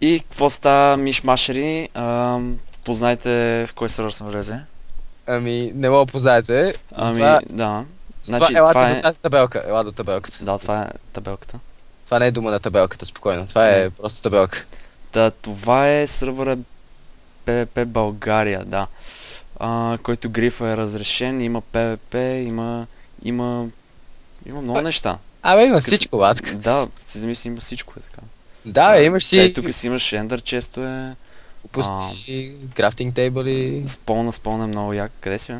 И какво става, мишмашери? Познайте в кой сервер съм влезе. Ами, не мога да познаете. Ами, да. Значи, Елате това до е... тази табелка. Ела до табелката. Да, това е табелката. Това не е дума на табелката, спокойно. Това е просто табелка. Да, това е сервера PvP България, да. Който грифа е разрешен, има PvP, има много неща. Абе, има всичко, батка. Да, си замисли, има всичко е така. Да, имаш си... Тук си имаш Ender честове, Пусти крафтинг тейбъли. спълна е много як. Къде си,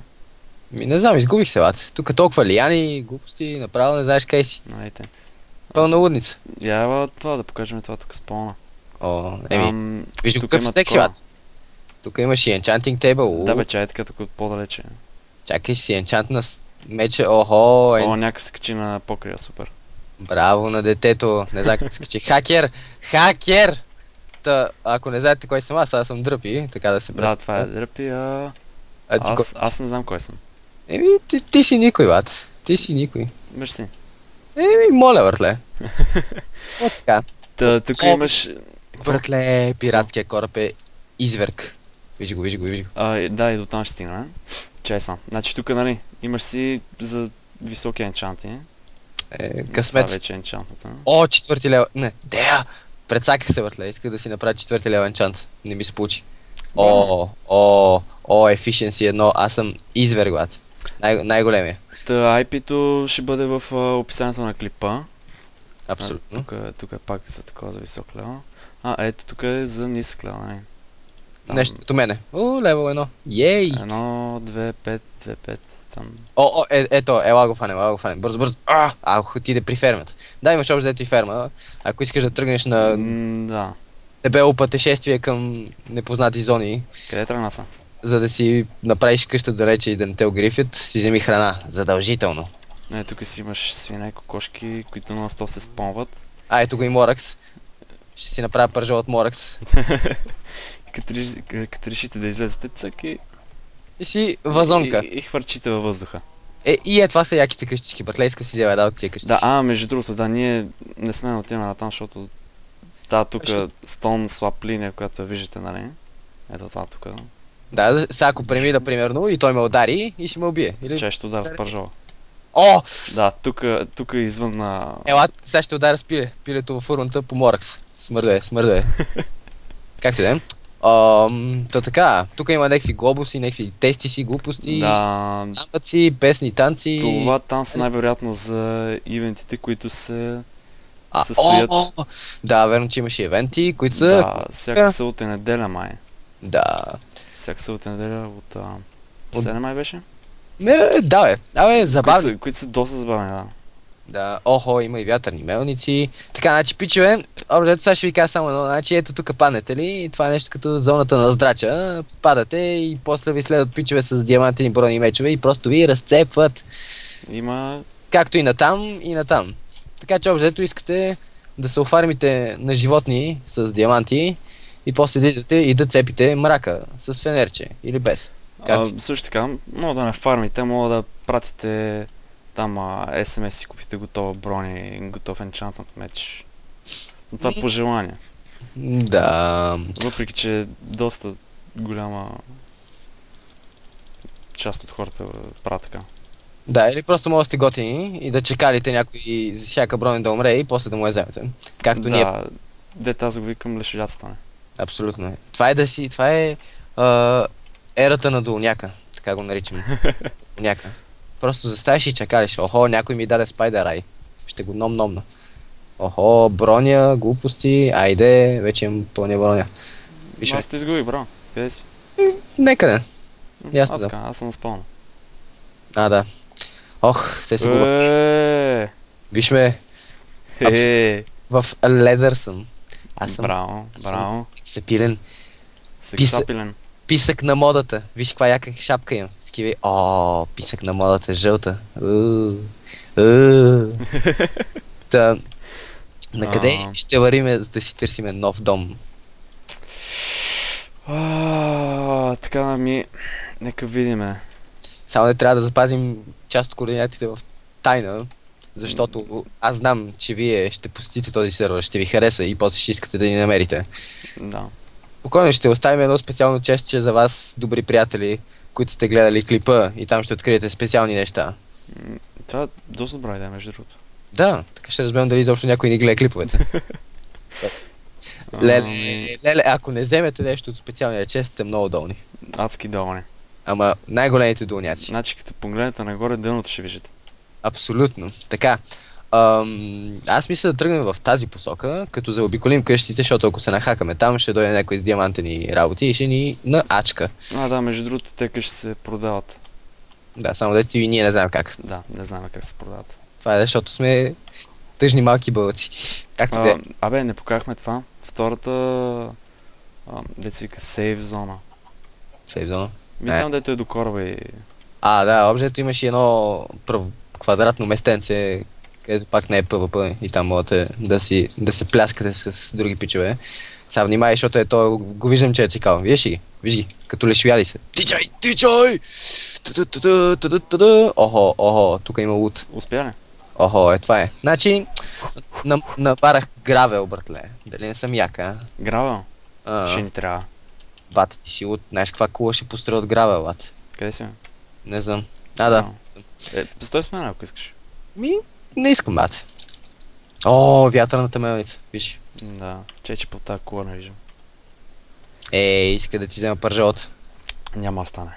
бе? Не знам, изгубих се, бат. Тук толкова лияни, глупости, направо не знаеш къде си. Найдете. Пълна лудница. Я това да покажем това тук спълна. О, виж тук какъв има секси, това. бат. Тук имаш и енчантинг тейбъл. Да бе, чай така тук по-далече. Чакай си енчант на меча, охо, О, някак се качи на покрия, супер. Браво на детето, не знам как се качи. Хакер! Хакер! Та, ако не знаете кой съм аз съм Дръпи, така да се представя. Да, това е Дръпи, аз не знам кой съм. Еми, ти си никой, бат. Ти си никой. Мерси. Еми, моля, братле. О, така. Тук имаш... Братле, пиратския кораб е изверг. Виж го. Да, и до там ще стигна. Чай сам. Значи тук, нали, имаш си за високи енчанти. Късмет. Това вече е енчантната. О, 4 лева. Не, дея! Предсаках се, братле. Исках да си направя 4 лева енчант. Не ми се получи. О, efficiency 1. Аз съм изверг, бат. Най-големия. Та IP-то ще бъде в описанието на клипа. Абсолютно. Тук е пак за такова за висок левел. Ето тук е за нисък левел, нали? Нещо като мене. Левел 1. Ей! 1, 2, 5, 2, 5, там. Ето, ела го фанем. Бързо. Ако отиде при фермата. Да, имаш общо взето и ферма. Ако искаш да тръгнеш на Да. дебело пътешествие към непознати зони, Къде тръгна са? за да си направиш къща далече и да не те огрифят, си вземи храна. Задължително. Тук си имаш свине, кокошки, които на 100 се спомват. Ето го и Моракс. Ще си направя пържол от Моракс. Като решите да излезете, цък и си вазонка. И хвърчите във въздуха. Това са яките къщички. Братле, искам си взема от тия къщички. Да, между другото, да, ние не сме да отиваме на там, защото тук Stone Swap линия, която я виждате, нали? Ето това тук. Да, сега ако премина, примерно, и той ме удари и ще ме убие. Че ще удар с пържола. О! Да, тук е извън на... Сега ще ударя с пиле. Пилето в фурната по Моракс. Смърде. Как се дем? То така, тук има някакви глобуси, някакви тести си, глупости, самбаци, песни, танци. Това там са най-вероятно за ивентите, които се състоят... Да, верно, че имаше ивенти, които са... Да, всяка събота и неделя май. Да. Всяка събота и неделя от 7 май беше? Да, бе. Абе, забавни. Които са доста забавни, да. Да, има и вятърни мелници. Така, значи, пичове, общо сега ще ви кажа само едно, значи ето тук паднете ли, това е нещо като зоната на здрача, падате и после ви следват пичове с диамантени брони мечове и просто ви разцепват. Има... Както и натам, и натам. Така че общо искате да се офармите на животни с диаманти и после да идете и да цепите мрака с фенерче или без. Също така, мога да не фармите, мога да пратите там SMS си купите готова брони, готов енчантът меч. Но това е по желание. Да. Въпреки, че доста голяма част от хората правят така. Да, или просто може да сте готини и да чекалите някой за всяка броня да умре и после да му я вземете. Както ние. Да, дете аз го викам лешоядстване. Абсолютно е. Това е ерата на долняка, така го наричаме. Долняка. Просто заставиш и чакалиш. Охо, някой ми даде спайдер ай. Ще го номна. Охо, броня, глупости, айде, вече имам пълния броня. Аз те изгубих, бро. Къде си? Некъде. Ясно да. Аз съм на спална. Да. Се губа. Виж ме. В ледър съм. Аз съм. Браво. Сексапилен. Сексапилен. Писък на модата. Виж каква яка шапка имам. Скиви. Писък на модата, жълта. Та, накъде ще вариме, за да си търсиме нов дом? Така нека видиме. Само не трябва да запазим част от координатите в тайна. Защото аз знам, че вие ще посетите този сервер, ще ви хареса и после ще искате да ни намерите. Да. Спокойно ще оставим едно специално честче за вас, добри приятели, които сте гледали клипа и там ще откриете специални неща. Това е доста добра идея, между другото. Да, така ще разберем дали изобщо някой ни гледа клиповете. Леле, ако не вземете нещо от специалния чест, сте много долни. Адски долни. Ама най-големите долняци. Значи като погледнете нагоре, дъното ще виждате. Абсолютно. Така. Аз мисля да тръгнем в тази посока, като заобиколим къщите, защото ако се нахакаме там, ще дойде някой с диамантени работи и ще ни наачка. Да, между другото, те къщи се продават. Да, само дето и ние не знаем как. Да, не знам как се продават. Това е защото сме тъжни малки бълци. Както де. Абе, не покахме това. Втората... Деца вика сейф зона. Сейф зона. Там дето е до кораба и... Да, обжето имаш и едно квадратно местенце, където пак не е PvP и там можете да се пляскате с други пичове. Сега внимай, защото го виждам, че е цикал. Виж ги, като лешвяли се. Тичай! Охо, тук има лут. Успя ли? Охо, това е. Значи, набарах гравел, братле. Дали не съм яка? Гравел? Ще ни трябва. Бат, ти си лут. Знаеш каква кула ще построя от гравел, бат? Къде си? Не знам. Да. Стой с мен, ако искаш. Не искам, бат. О, вятърната мелница, виж. Да, че по тази кула не виждам. Иска да ти взема пържолата. Няма да стане.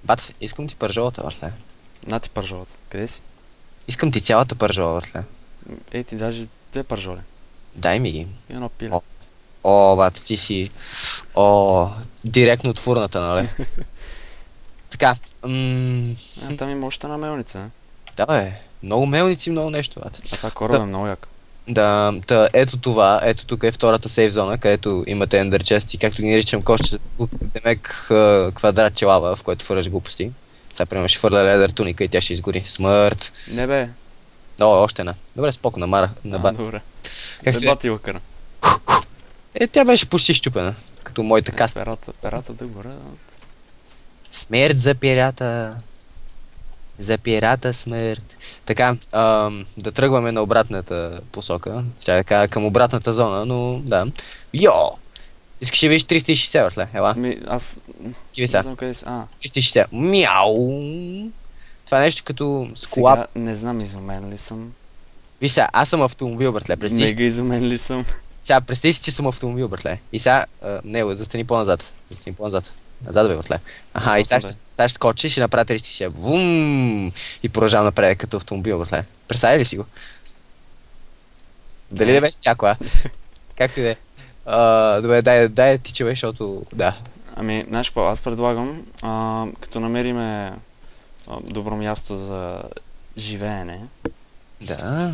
Бат, искам ти пържолата, братле. На ти пържолата. Къде си? Искам ти цялата пържола, братле. Ти даже 2 пържоли. Дай ми ги. И едно пиле. Бат, ти си... директно от фурната, нали? Така, Там има още една мелница, не? Да, бе. Много мелници, много нещо, бат. Това кораб е много як. Да, ето това, ето тук е втората сейф зона, където имате ендър чести, както ги наричам кошче, демек квадратче лава, в който фърляш глупости. Сега примерно ще фърля ледър туника и тя ще изгори. Смърт. Не бе. Още една. Добре, споко, намара. Добре. Как си бати лъкъра. Тя беше почти щупена, като моята каска. Перата да горе. Смърт за пирата. За пирата смърт. Така, да тръгваме на обратната посока. Ще да кажа към обратната зона, но да. Йо! Искаш да видиш 360, братле? Ела. Аз... Не знам къде си. 360. Мяу! Това е нещо като склап. Сега не знам изумен ли съм. Виж сега, аз съм автомобил, братле. Мега изумен ли съм. Сега, представи си, че съм автомобил, братле. И сега, застани по-назад. Назад, бе, братле. И сега ще скочиш и направя 360. Вум! И продължавам напред като автомобил, братле. Представи ли си го? Дали да беше яко, Както и да е. Добре, дай ти човек, защото... Да. Знаеш какво, аз предлагам, като намериме добро място за живеене. Да.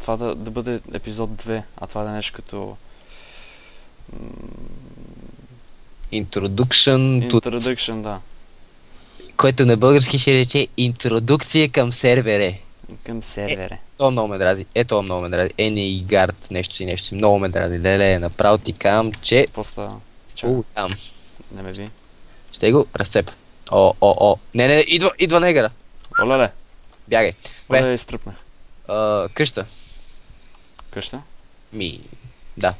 Това да бъде епизод 2, а това да е нещо като... Introduction, да. Което на български ще рече интродукция към сервере. Към сервере. Това много ме дрази. Много ме дрази. Гард, нещо си. Много ме дрази. Леле, направо ти кам, че... Какво става? Там. Не ме би. Ще го разцеп. Не, идва негъра. Олеле. Бягай. Оле, изтръпнах. Къща. Къща? Да.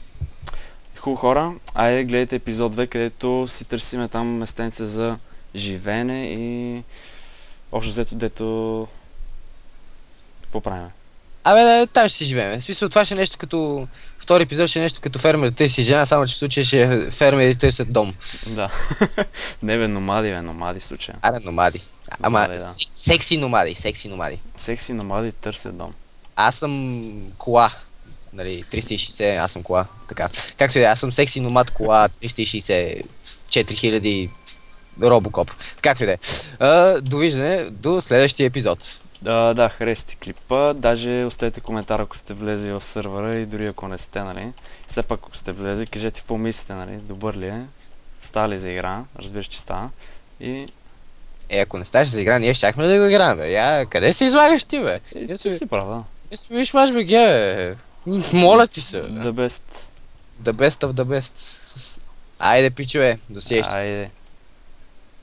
Хубаво хора, айде гледайте епизод 2, където си търсиме там местенце за живеене и... Общо взето, дето... Какво правим? Там ще си живеем. В смисъл, това ще е нещо като... Втори епизод ще е нещо като фермер търси жена, само че в случая ще е фермери търсят дом. Да. Не бе, номади в случая. Номади. Секси номади. Секси номади търсят дом. Аз съм кола. Нали, 360, аз съм кола. Така. Както и да, аз съм секси номад кола, 360, 4000 робокоп. Както и да е. Довиждане до следващия епизод. Да, харесайте клипа, даже оставете коментар, ако сте влезли в сървъра и дори ако не сте, нали. Все пак ако сте влезли, кажете какво мислите, нали, добър ли е, става ли за игра, разбираш, че става и... Ако не ставаш за игра, ние щяхме да го играем, бе. Къде се излагаш ти, бе? Ти си прав, да. Виж Маш БГ, бе. Моля ти се. The best. The best of the best. Айде, пичове, досеща. Айде.